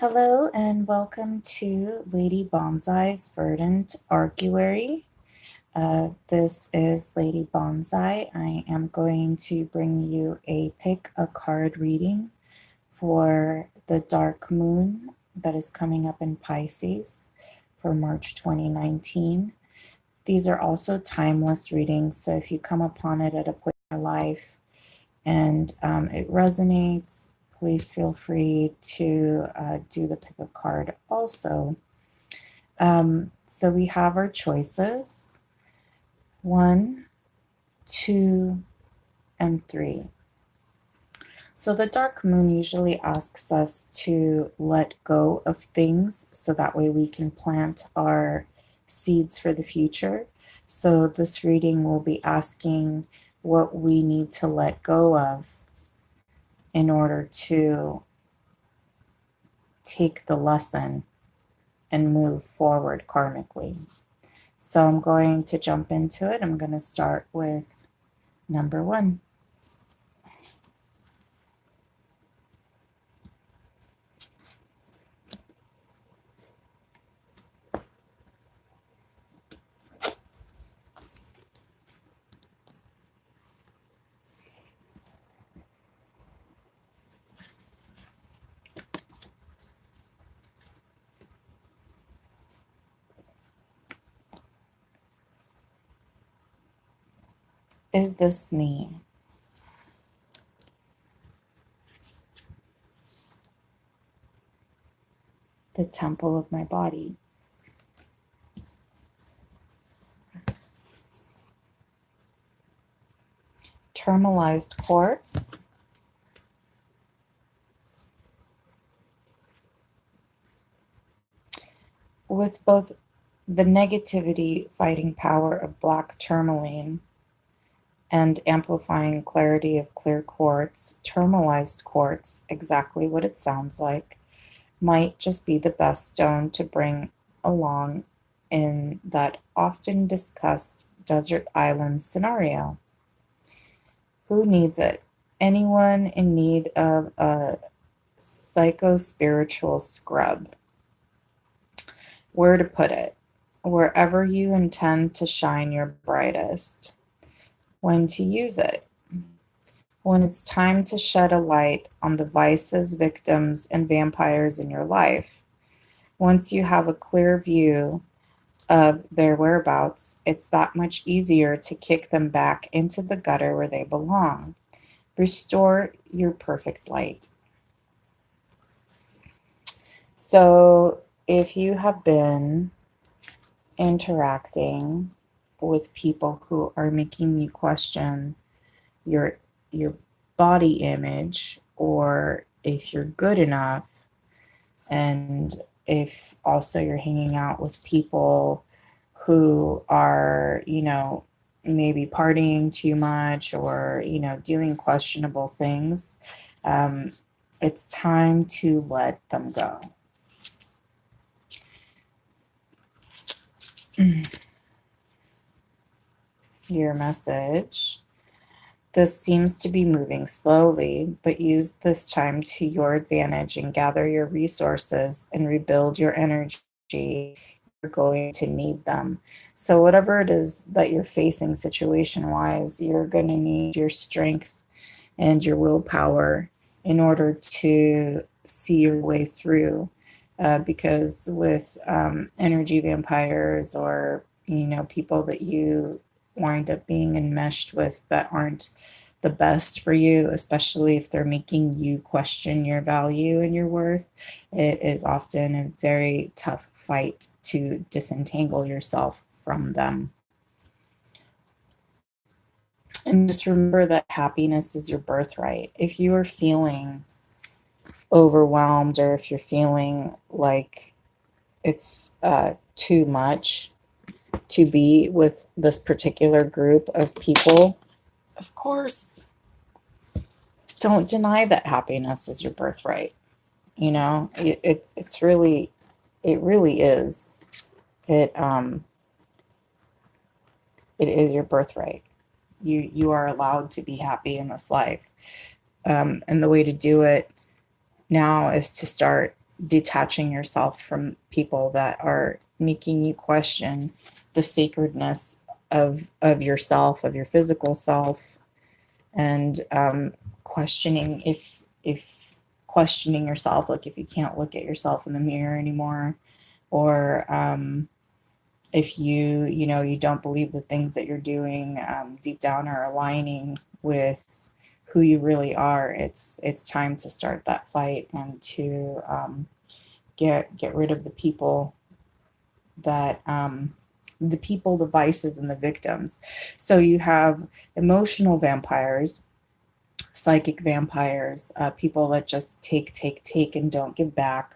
Hello and welcome to Lady Bonsai's Verdant Arcuary. This is Lady Bonsai. I am going to bring you a pick a card reading for the dark moon that is coming up in Pisces for March 2019. These are also timeless readings, so if you come upon it at a point in your life and it resonates, please feel free to do the pick a card also. So we have our choices 1, 2, and 3. So the dark moon usually asks us to let go of things so that way we can plant our seeds for the future. So this reading will be asking what we need to let go of in order to take the lesson and move forward karmically. So I'm going to jump into it. I'm going to start with number 1. Is this me? The temple of my body. Tourmalized quartz. With both the negativity fighting power of black tourmaline and amplifying clarity of clear quartz, tourmalized quartz, exactly what it sounds like, might just be the best stone to bring along in that often discussed desert island scenario. Who needs it? Anyone in need of a psycho-spiritual scrub. Where to put it? Wherever you intend to shine your brightest. When to use it? When it's time to shed a light on the vices, victims, and vampires in your life. Once you have a clear view of their whereabouts, it's that much easier to kick them back into the gutter where they belong. Restore your perfect light. So if you have been interacting with people who are making you question your body image, or if you're good enough, and if also you're hanging out with people who are, maybe partying too much or, doing questionable things, it's time to let them go. Your message. This seems to be moving slowly, but use this time to your advantage and gather your resources and rebuild your energy. You're going to need them. So whatever it is that you're facing situation-wise, you're going to need your strength and your willpower in order to see your way through. Because with energy vampires, or people that you wind up being enmeshed with that aren't the best for you, especially if they're making you question your value and your worth, it is often a very tough fight to disentangle yourself from them. And just remember that happiness is your birthright. If you are feeling overwhelmed, or if you're feeling like it's too much to be with this particular group of people, of course, don't deny that happiness is your birthright. It's really, it really is. It is your birthright. You are allowed to be happy in this life. And the way to do it now is to start detaching yourself from people that are making you question the sacredness of yourself, of your physical self, and questioning if questioning yourself, like if you can't look at yourself in the mirror anymore, or if you don't believe the things that you're doing deep down are aligning with who you really are. It's time to start that fight and to get rid of the people that the people, the vices, and the victims. So you have emotional vampires, psychic vampires, people that just take, and don't give back.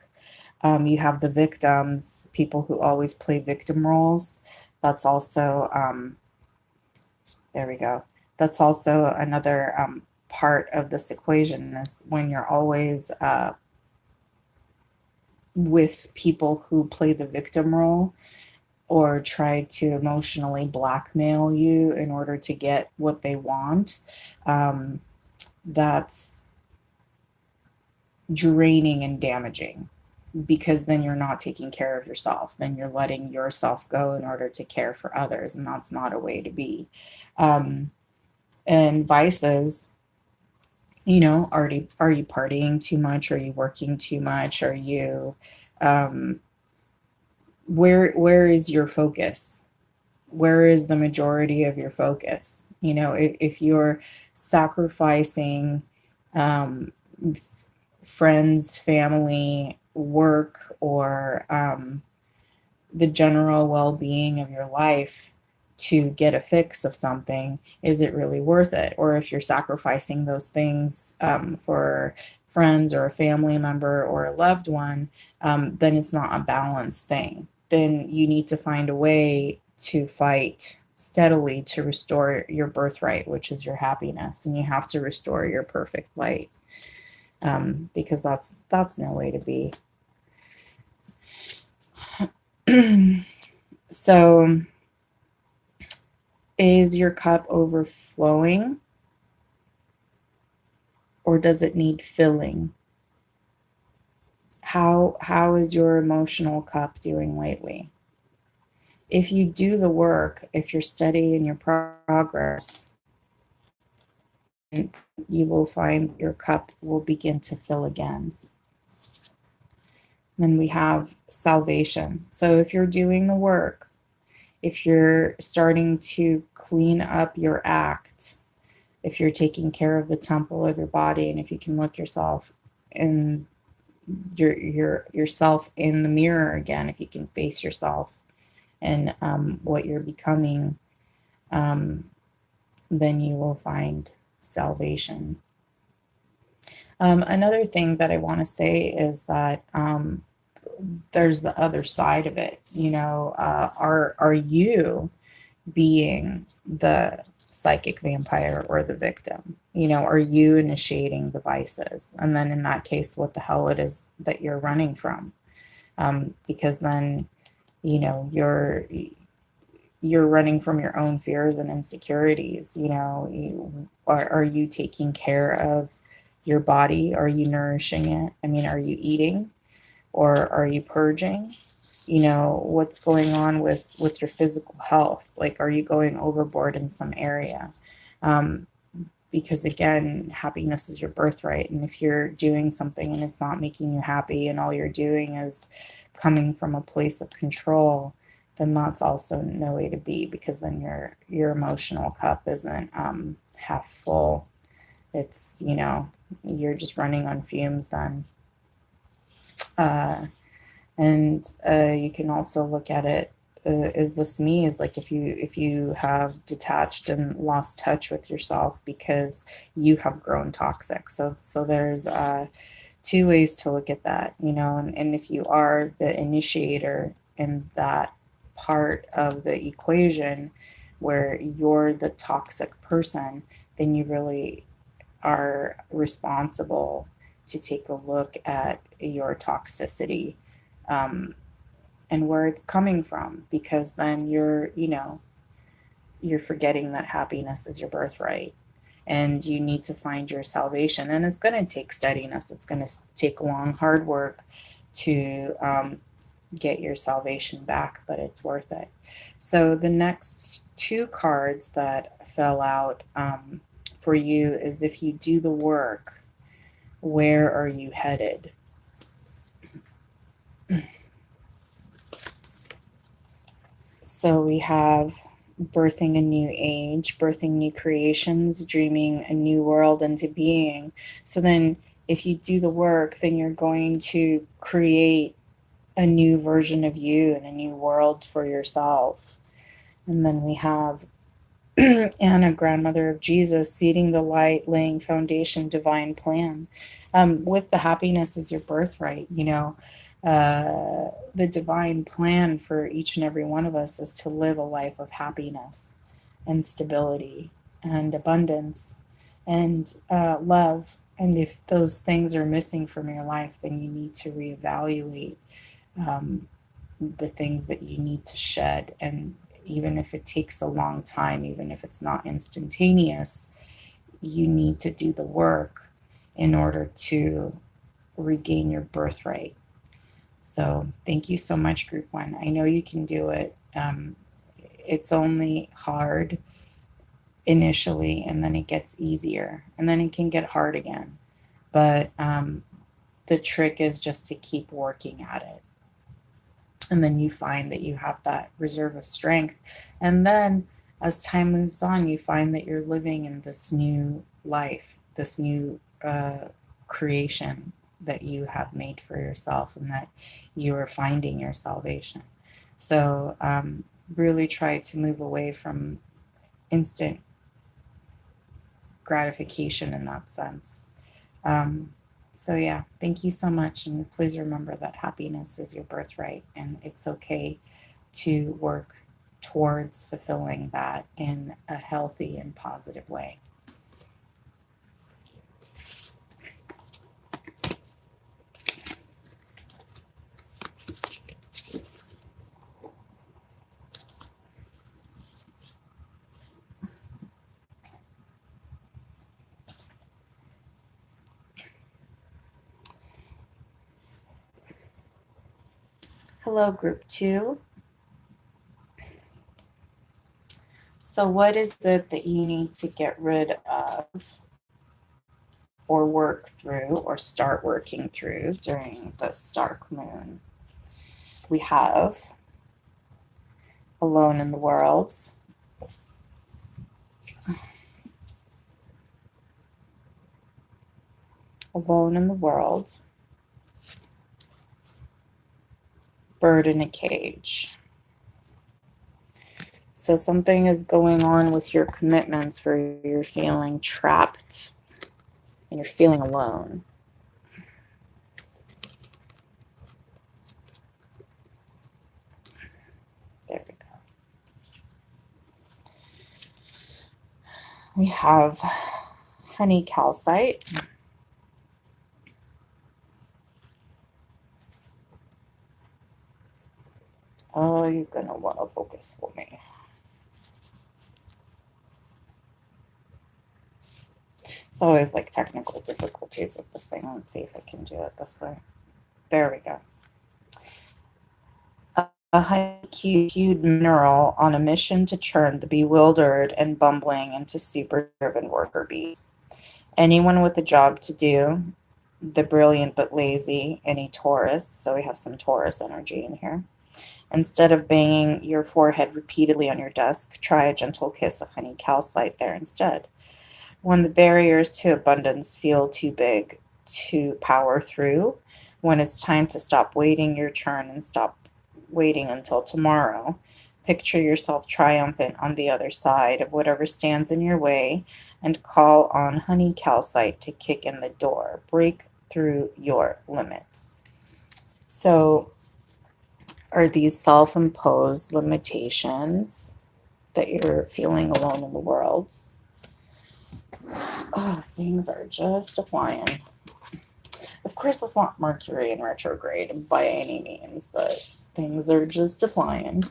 You have the victims, people who always play victim roles. That's also, there we go. That's also another part of this equation, is when you're always with people who play the victim role or try to emotionally blackmail you in order to get what they want. That's draining and damaging, because then you're not taking care of yourself. Then you're letting yourself go in order to care for others, and that's not a way to be. And vices, are you partying too much? Are you working too much? Are you where is your focus? Where is the majority of your focus? If you're sacrificing friends, family, work, or the general well-being of your life to get a fix of something, is it really worth it? Or if you're sacrificing those things for friends or a family member or a loved one, then it's not a balanced thing. Then you need to find a way to fight steadily to restore your birthright, which is your happiness, and you have to restore your perfect light, because that's no way to be. So, is your cup overflowing, or does it need filling? How is your emotional cup doing lately? If you do the work, if you're steady in your progress, you will find your cup will begin to fill again. Then we have salvation. So if you're doing the work, if you're starting to clean up your act, if you're taking care of the temple of your body, and if you can look yourself in yourself in the mirror again, if you can face yourself and what you're becoming, then you will find salvation. Another thing that I want to say is that there's the other side of it. Are you being the psychic vampire or the victim? Are you initiating the vices? And then in that case, what the hell it is that you're running from? Because then, you're running from your own fears and insecurities. Are you taking care of your body? Are you nourishing it? Are you eating, or are you purging? What's going on with your physical health? Like, are you going overboard in some area? Because again, happiness is your birthright, and if you're doing something and it's not making you happy, and all you're doing is coming from a place of control, then that's also no way to be, because then your emotional cup isn't half full. It's you're just running on fumes then. And you can also look at it, is this me? Is like if you have detached and lost touch with yourself because you have grown toxic. So there's two ways to look at that, and if you are the initiator in that part of the equation where you're the toxic person, then you really are responsible to take a look at your toxicity, and where it's coming from, because then you're forgetting that happiness is your birthright, and you need to find your salvation. And it's going to take steadiness. It's going to take long, hard work to get your salvation back, but it's worth it. So the next two cards that fell out for you is, if you do the work, where are you headed? So we have birthing a new age, birthing new creations, dreaming a new world into being. So then if you do the work, then you're going to create a new version of you and a new world for yourself. And then we have Anna, grandmother of Jesus, seeding the light, laying foundation, divine plan. With the happiness as your birthright, the divine plan for each and every one of us is to live a life of happiness and stability and abundance and love. And if those things are missing from your life, then you need to reevaluate the things that you need to shed. And even if it takes a long time, even if it's not instantaneous, you need to do the work in order to regain your birthright. So thank you so much, Group 1. I know you can do it. It's only hard initially, and then it gets easier, and then it can get hard again. But the trick is just to keep working at it. And then you find that you have that reserve of strength. And then as time moves on, you find that you're living in this new life, this new creation that you have made for yourself, and that you are finding your salvation. So really try to move away from instant gratification in that sense. So yeah, thank you so much. And please remember that happiness is your birthright, and it's okay to work towards fulfilling that in a healthy and positive way. Hello, Group 2. So what is it that you need to get rid of or work through or start working through during this dark moon? We have alone in the world, alone in the world, bird in a cage. So something is going on with your commitments where you're feeling trapped and you're feeling alone. There we go. We have honey calcite. Oh, you're going to want to focus for me. It's always like technical difficulties with this thing. Let's see if I can do it this way. There we go. A honey-hued mineral on a mission to turn the bewildered and bumbling into super-driven worker bees. Anyone with a job to do, the brilliant but lazy, any Taurus, so we have some Taurus energy in here. Instead of banging your forehead repeatedly on your desk, try a gentle kiss of honey calcite there instead. When the barriers to abundance feel too big to power through, when it's time to stop waiting your turn and stop waiting until tomorrow, picture yourself triumphant on the other side of whatever stands in your way and call on honey calcite to kick in the door. Break through your limits. So, are these self-imposed limitations that you're feeling alone in the world? Oh, things are just flying. Of course, it's not Mercury in retrograde by any means, but things are just flying.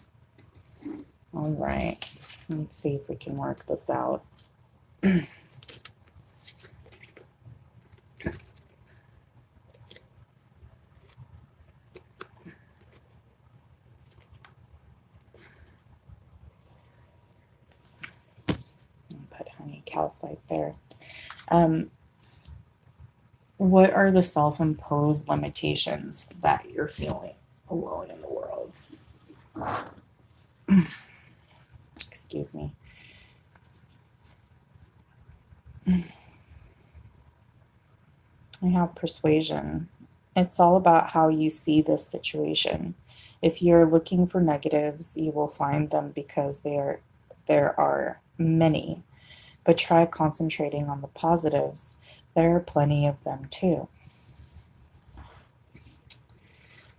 All right, let's see if we can work this out. calcite there. What are the self-imposed limitations that you're feeling alone in the world? Excuse me. I have persuasion. It's all about how you see this situation. If you're looking for negatives, you will find them because there are many. But try concentrating on the positives. There are plenty of them too.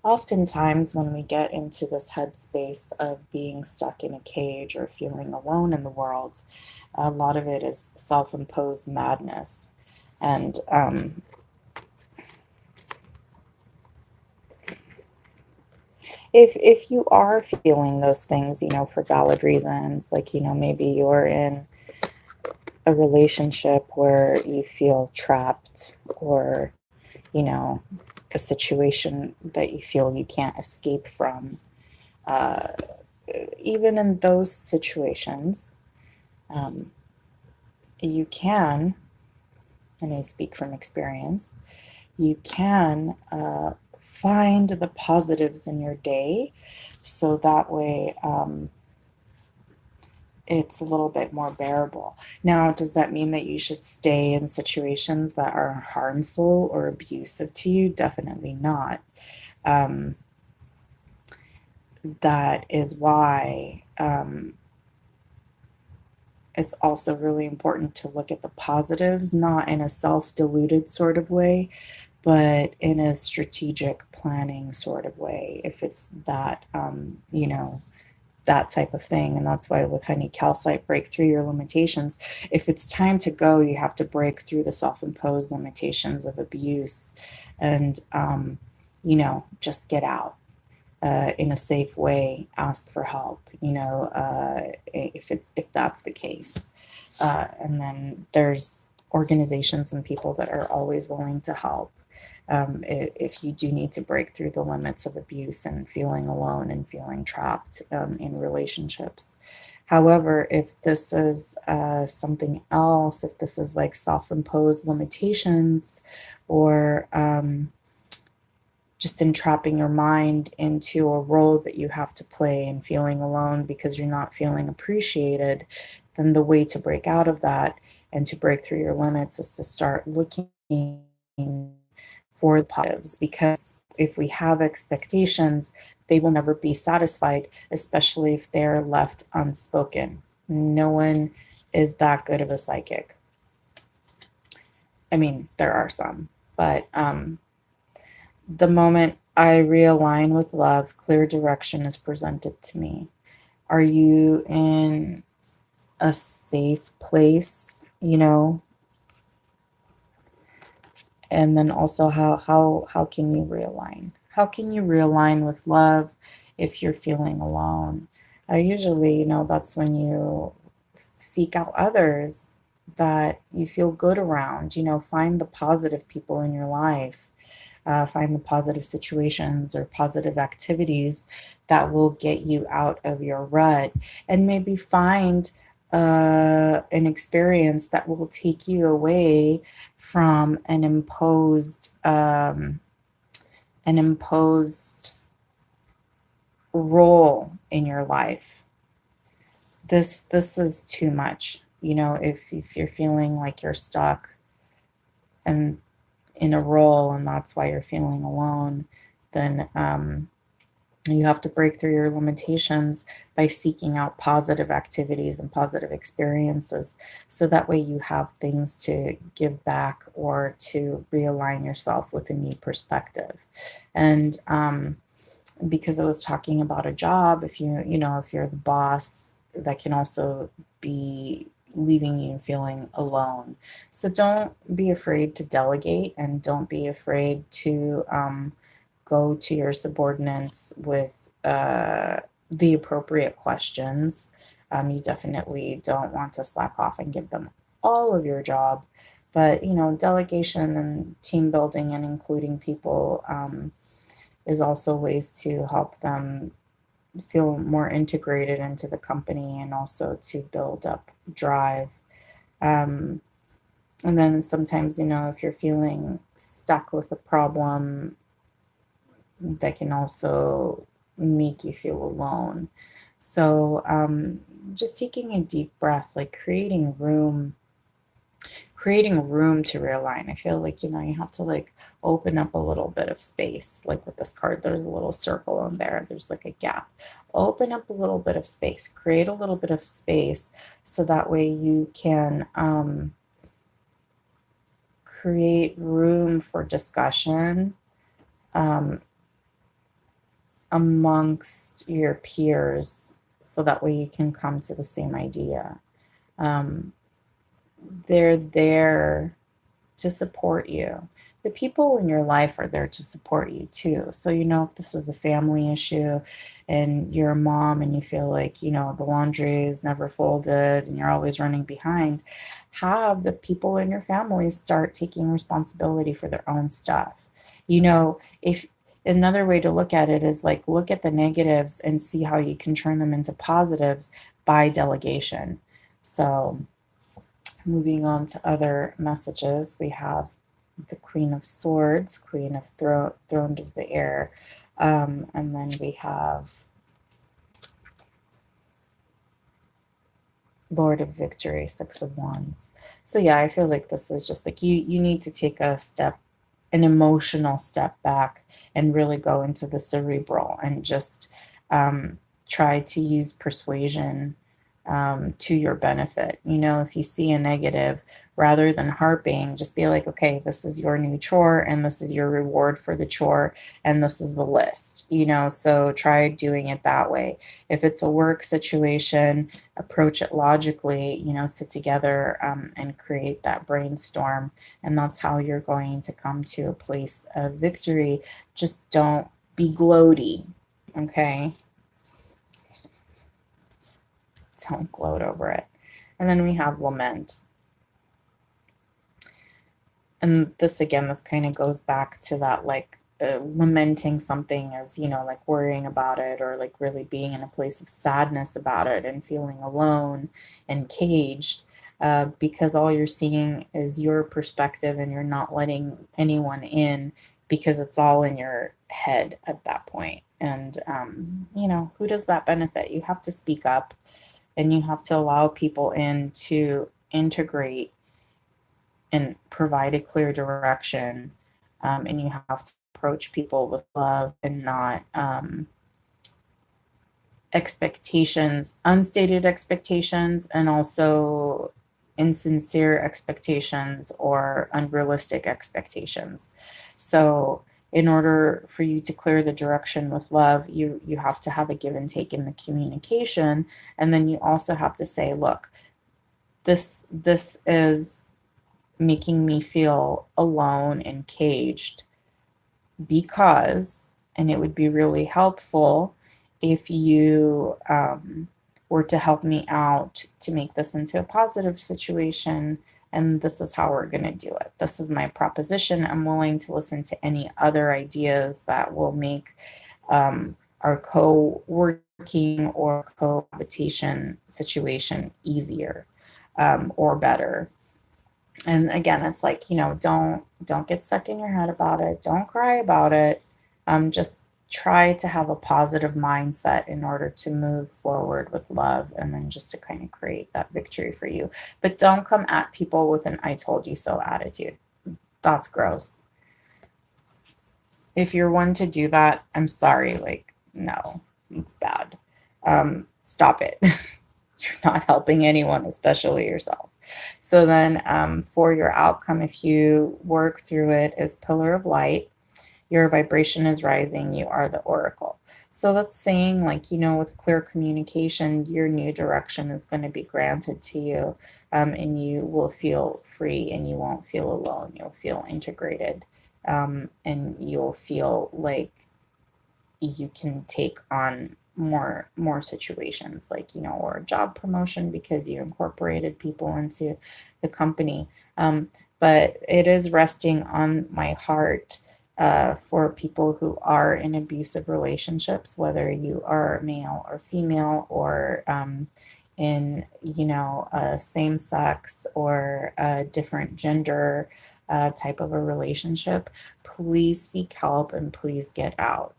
Oftentimes, when we get into this headspace of being stuck in a cage or feeling alone in the world, a lot of it is self-imposed madness. And if you are feeling those things, for valid reasons, like, maybe you're in a relationship where you feel trapped, or, a situation that you feel you can't escape from, uh, even in those situations, um, you can, and I speak from experience, you can find the positives in your day, so that way it's a little bit more bearable. Now, does that mean that you should stay in situations that are harmful or abusive to you? Definitely not. That is why it's also really important to look at the positives, not in a self-deluded sort of way, but in a strategic planning sort of way, if it's that, that type of thing. And that's why with honey calcite, break through your limitations. If it's time to go, you have to break through the self-imposed limitations of abuse and, just get out. In a safe way, ask for help, if that's the case. And then there's organizations and people that are always willing to help. If you do need to break through the limits of abuse and feeling alone and feeling trapped in relationships. However, if this is something else, if this is like self-imposed limitations, or just entrapping your mind into a role that you have to play and feeling alone because you're not feeling appreciated, then the way to break out of that and to break through your limits is to start looking for the positives. Because if we have expectations, they will never be satisfied, especially if they're left unspoken. No one is that good of a psychic. I mean, there are some, but the moment I realign with love, clear direction is presented to me. Are you in a safe place, And then also how can you realign? How can you realign with love if you're feeling alone? Usually, that's when you seek out others that you feel good around. Find the positive people in your life. Find the positive situations or positive activities that will get you out of your rut, and maybe find an experience that will take you away from an imposed role in your life. This is too much. If you're feeling like you're stuck and in a role, and that's why you're feeling alone, then you have to break through your limitations by seeking out positive activities and positive experiences, so that way you have things to give back or to realign yourself with a new perspective. And because I was talking about a job, if if you're the boss, that can also be leaving you feeling alone. So don't be afraid to delegate, and don't be afraid to go to your subordinates with the appropriate questions. You definitely don't want to slack off and give them all of your job, but delegation and team building and including people is also ways to help them feel more integrated into the company, and also to build up drive And then sometimes, if you're feeling stuck with a problem, that can also make you feel alone. So, just taking a deep breath, like creating room to realign. I feel like, you have to like open up a little bit of space. Like with this card, there's a little circle on there, there's like a gap. Open up a little bit of space, create a little bit of space, so that way you can create room for discussion um, amongst your peers, so that way you can come to the same idea. Um, they're there to support you. The people in your life are there to support you too. So, if this is a family issue and you're a mom and you feel like, the laundry is never folded and you're always running behind, have the people in your family start taking responsibility for their own stuff. If another way to look at it is like look at the negatives and see how you can turn them into positives by delegation. So, moving on to other messages, we have the Queen of Swords, Queen of Thrown to the air, and then we have Lord of Victory, Six of Wands. So yeah, I feel like this is just like you need to take an emotional step back and really go into the cerebral and just try to use persuasion to your benefit. If you see a negative, rather than harping, just be like, okay, this is your new chore and this is your reward for the chore and this is the list, so try doing it that way. If it's a work situation, approach it logically, sit together and create that brainstorm. And that's how you're going to come to a place of victory. Just don't be gloaty, okay? Don't gloat over it. And then we have lament. And this kind of goes back to that like lamenting something as, like worrying about it or like really being in a place of sadness about it and feeling alone and caged, because all you're seeing is your perspective and you're not letting anyone in because it's all in your head at that point. And, who does that benefit? You have to speak up and you have to allow people in to integrate and provide a clear direction. And you have to approach people with love and not expectations, unstated expectations, and also insincere expectations or unrealistic expectations. So, in order for you to clear the direction with love, you have to have a give and take in the communication, and then you also have to say, look, this is making me feel alone and caged because, and it would be really helpful if you were to help me out to make this into a positive situation. And this is how we're going to do it. This is my proposition. I'm willing to listen to any other ideas that will make our co-working or cohabitation situation easier or better. And again, it's like, don't get stuck in your head about it. Don't cry about it. Just try to have a positive mindset in order to move forward with love and then just to kind of create that victory for you. But don't come at people with an I told you so attitude. That's gross. If you're one to do that, I'm sorry. Like, no, it's bad. Stop it. You're not helping anyone, especially yourself. So then for your outcome, if you work through it, is Pillar of Light. Your vibration is rising. You are the oracle. So that's saying, like, with clear communication, your new direction is going to be granted to you, and you will feel free and you won't feel alone. You'll feel integrated, and you'll feel like you can take on more situations, like, or a job promotion because you incorporated people into the company. But it is resting on my heart for people who are in abusive relationships, whether you are male or female, or in, you know, a same sex or a different gender type of a relationship, please seek help and please get out.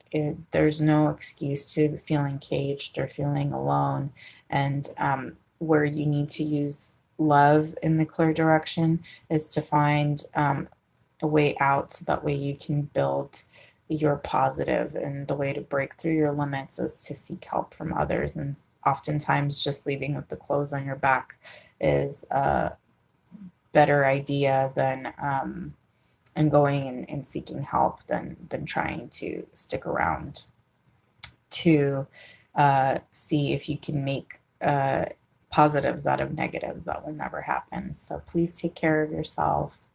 There's no excuse to feeling caged or feeling alone. And where you need to use love in the clear direction is to find a way out, so that way you can build your positive, and the way to break through your limits is to seek help from others. And oftentimes just leaving with the clothes on your back is a better idea than and going and seeking help than trying to stick around to see if you can make positives out of negatives. That will never happen. So please take care of yourself.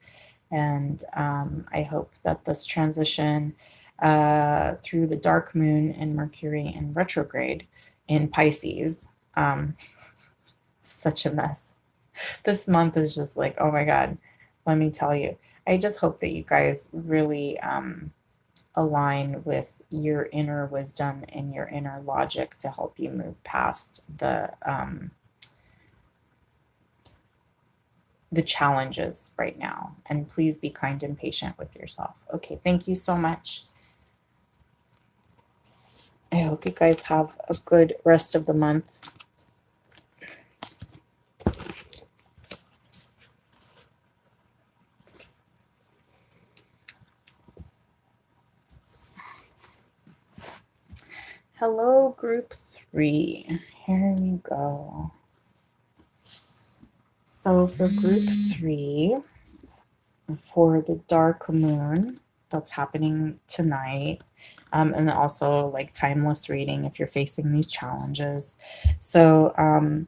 And I hope that this transition through the dark moon and Mercury in retrograde in Pisces, such a mess. This month is just like, oh my God, let me tell you. I just hope that you guys really align with your inner wisdom and your inner logic to help you move past the challenges right now. And please be kind and patient with yourself. Okay, thank you so much. I hope you guys have a good rest of the month. Hello, group 3. Here we go. So for group 3, for the dark moon that's happening tonight, and then also like timeless reading if you're facing these challenges. So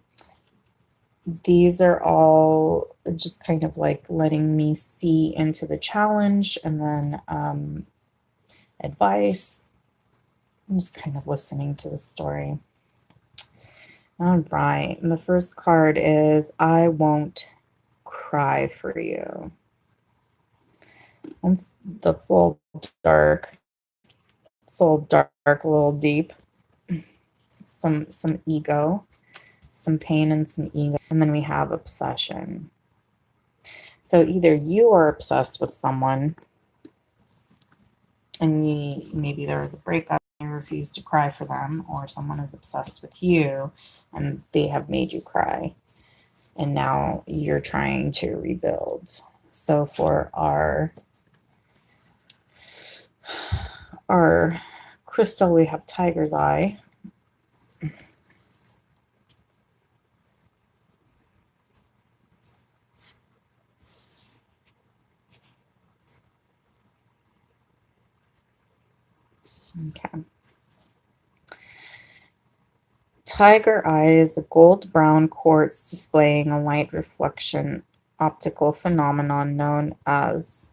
these are all just kind of like letting me see into the challenge, and then advice. I'm just kind of listening to the story. All right, and the first card is I won't cry for you. That's a little dark. It's a little dark, a little deep. Some ego, some pain and some ego. And then we have obsession. So either you are obsessed with someone and maybe there was a breakup and you refuse to cry for them, or someone is obsessed with you and they have made you cry. And now you're trying to rebuild. So for our crystal, we have tiger's eye. Okay. Tiger eye is a gold-brown quartz displaying a light reflection optical phenomenon known as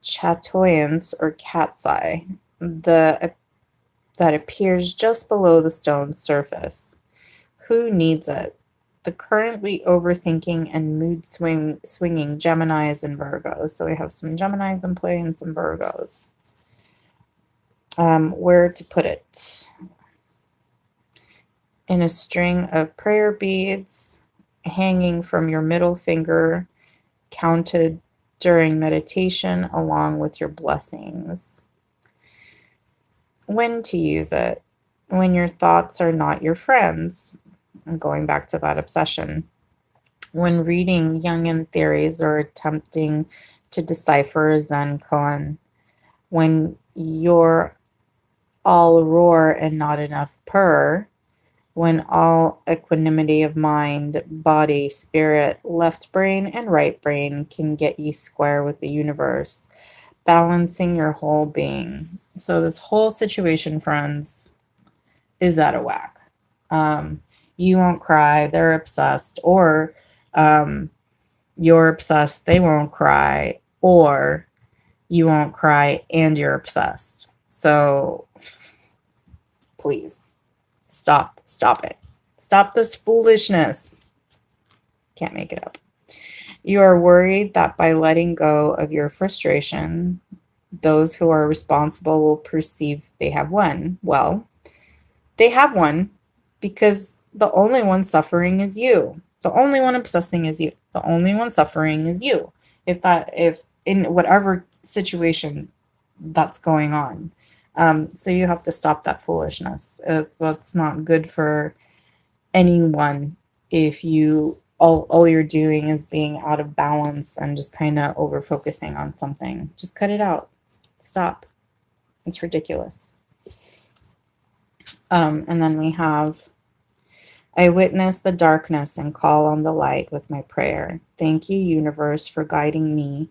chatoyance or cat's eye that appears just below the stone's surface. Who needs it? The currently overthinking and mood swinging Geminis and Virgos. So we have some Geminis in play and some Virgos. Where to put it? In a string of prayer beads hanging from your middle finger, counted during meditation along with your blessings. When to use it? When your thoughts are not your friends. I'm going back to that obsession. When reading Jungian theories or attempting to decipher a Zen koan. When you're all roar and not enough purr. When all equanimity of mind, body, spirit, left brain, and right brain can get you square with the universe, balancing your whole being. So this whole situation, friends, is out of whack. You won't cry, they're obsessed, or you're obsessed, they won't cry, or you won't cry and you're obsessed. So please. Stop it. Stop this foolishness. Can't make it up. You are worried that by letting go of your frustration, those who are responsible will perceive they have won. Well, they have won because The only one suffering is you. The only one obsessing is you. The only one suffering is you. If in whatever situation that's going on. So you have to stop that foolishness. That's not good for anyone if all you're doing is being out of balance and just kind of over focusing on something. Just cut it out. Stop. It's ridiculous. And then we have, I witness the darkness and call on the light with my prayer. Thank you, universe, for guiding me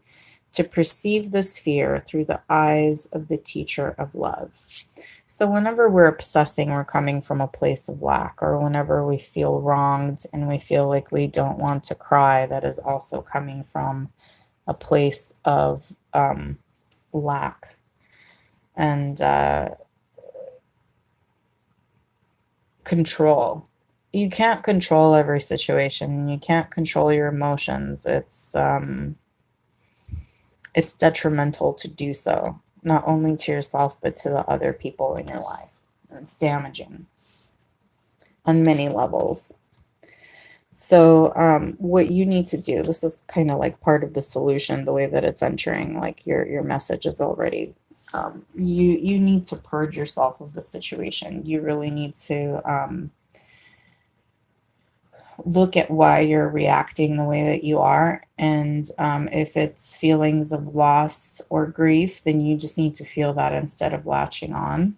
to perceive this fear through the eyes of the teacher of love. So whenever we're obsessing, we're coming from a place of lack, or whenever we feel wronged and we feel like we don't want to cry, that is also coming from a place of lack and control. You can't control every situation. You can't control your emotions. It's detrimental to do so, not only to yourself, but to the other people in your life. It's damaging on many levels. So what you need to do, this is kind of like part of the solution, the way that it's entering, like your message is already, you need to purge yourself of the situation. You really need to look at why you're reacting the way that you are. And if it's feelings of loss or grief, then you just need to feel that instead of latching on.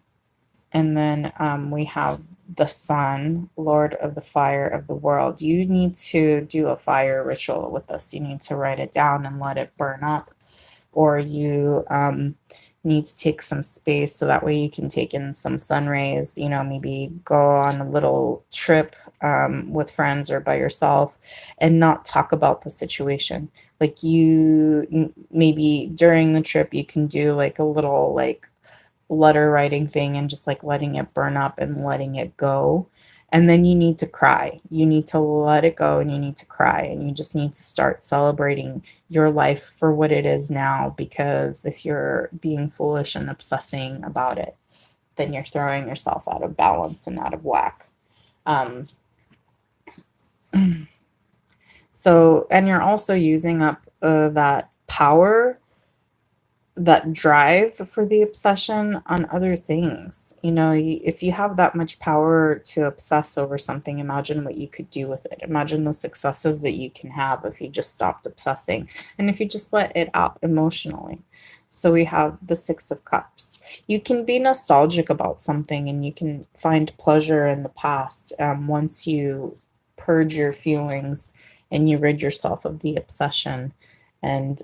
And then we have the sun, Lord of the fire of the world. You need to do a fire ritual with this. You need to write it down and let it burn up. Or you need to take some space so that way you can take in some sun rays, maybe go on a little trip with friends or by yourself and not talk about the situation. Like maybe during the trip, you can do like a little like letter writing thing and just like letting it burn up and letting it go. And then you need to cry. You need to let it go and you need to cry. And you just need to start celebrating your life for what it is now. Because if you're being foolish and obsessing about it, then you're throwing yourself out of balance and out of whack. So, and you're also using up that power, that drive for the obsession on other things. If you have that much power to obsess over something, imagine what you could do with it. Imagine the successes that you can have if you just stopped obsessing and if you just let it out emotionally. So we have the Six of Cups. You can be nostalgic about something and you can find pleasure in the past once you purge your feelings and you rid yourself of the obsession and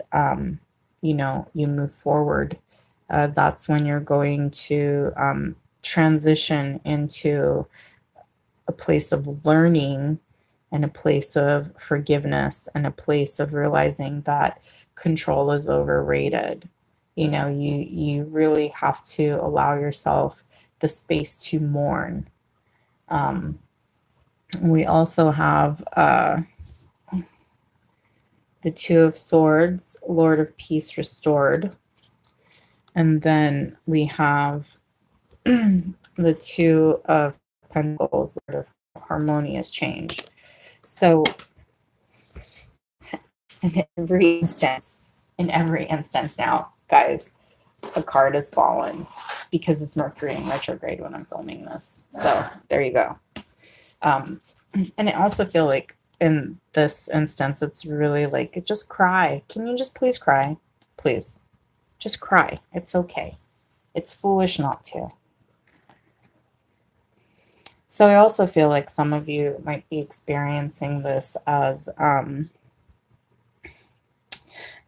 you move forward. That's when you're going to transition into a place of learning and a place of forgiveness and a place of realizing that control is overrated. You really have to allow yourself the space to mourn. We also have the Two of Swords, Lord of Peace restored. And then we have the Two of Pentacles, Lord of harmonious change. So in every instance now, guys, a card has fallen because it's Mercury in retrograde when I'm filming this. So there you go. And I also feel like in this instance, it's really like, just cry. Can you just please cry? Please. Just cry. It's okay. It's foolish not to. So I also feel like some of you might be experiencing this as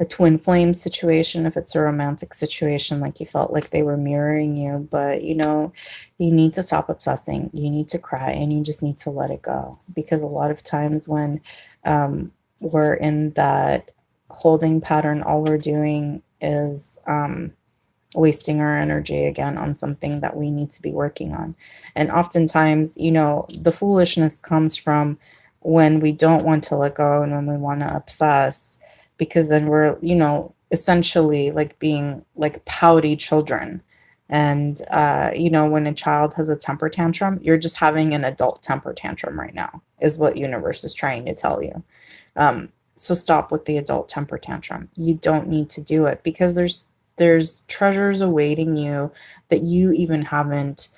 a twin flame situation, if it's a romantic situation, like you felt like they were mirroring you. But you need to stop obsessing. You need to cry and you just need to let it go. Because a lot of times when we're in that holding pattern, all we're doing is wasting our energy again on something that we need to be working on. And oftentimes, the foolishness comes from when we don't want to let go and when we want to obsess, because then we're, essentially like being like pouty children. And, you know, when a child has a temper tantrum, you're just having an adult temper tantrum right now, is what universe is trying to tell you. So stop with the adult temper tantrum. You don't need to do it because there's treasures awaiting you that you even haven't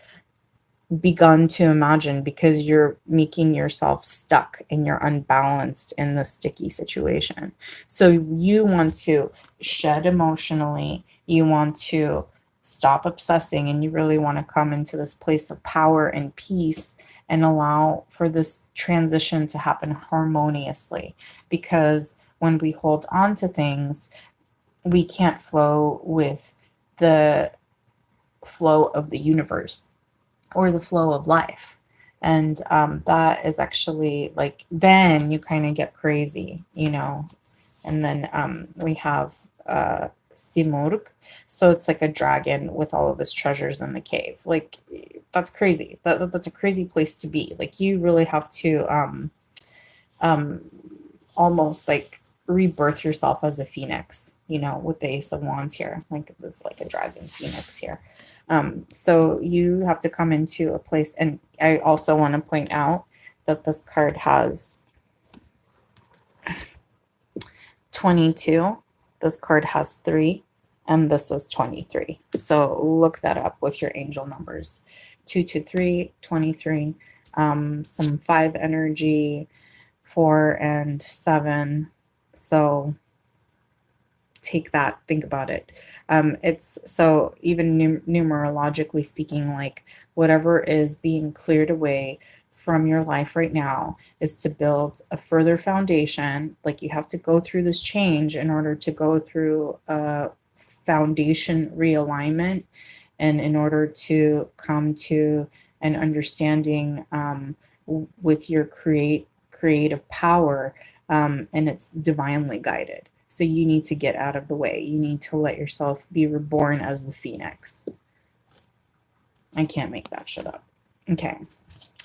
begun to imagine because you're making yourself stuck and you're unbalanced in the sticky situation. So you want to shed emotionally, you want to stop obsessing, and you really want to come into this place of power and peace and allow for this transition to happen harmoniously. Because when we hold on to things, we can't flow with the flow of the universe or the flow of life. And that is actually like, then you kind of get crazy, you know. And then we have Simurg. So it's like a dragon with all of his treasures in the cave. Like, that's crazy. That's a crazy place to be. Like, you really have to um, almost like rebirth yourself as a phoenix, you know, with the Ace of Wands here. Like, it's like a dragon phoenix here. So you have to come into a place, and I also want to point out that this card has 22, this card has 3, and this is 23. So look that up with your angel numbers. 223, 23, some 5 energy, 4 and 7. So take that, think about it. It's so even numerologically speaking, like whatever is being cleared away from your life right now is to build a further foundation. Like, you have to go through this change in order to go through a foundation realignment, and in order to come to an understanding with your creative power, and it's divinely guided. So you need to get out of the way. You need to let yourself be reborn as the phoenix. I can't make that shit up. Okay.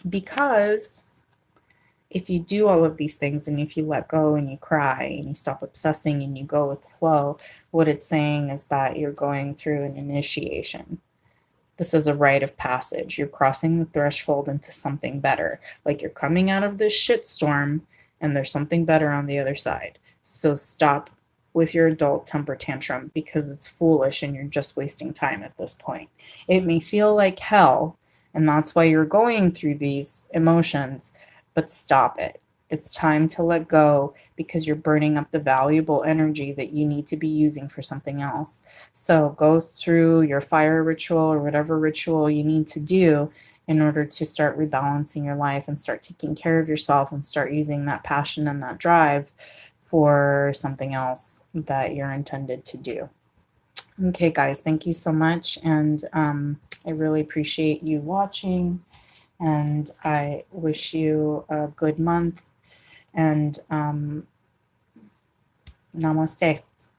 Because if you do all of these things, and if you let go and you cry and you stop obsessing and you go with the flow, what it's saying is that you're going through an initiation. This is a rite of passage. You're crossing the threshold into something better. Like, you're coming out of this shitstorm and there's something better on the other side. So stop with your adult temper tantrum, because it's foolish and you're just wasting time at this point. It may feel like hell, and that's why you're going through these emotions, but stop it. It's time to let go, because you're burning up the valuable energy that you need to be using for something else. So go through your fire ritual or whatever ritual you need to do in order to start rebalancing your life and start taking care of yourself and start using that passion and that drive for something else that you're intended to do. Okay, guys, thank you so much. And I really appreciate you watching. And I wish you a good month. And namaste.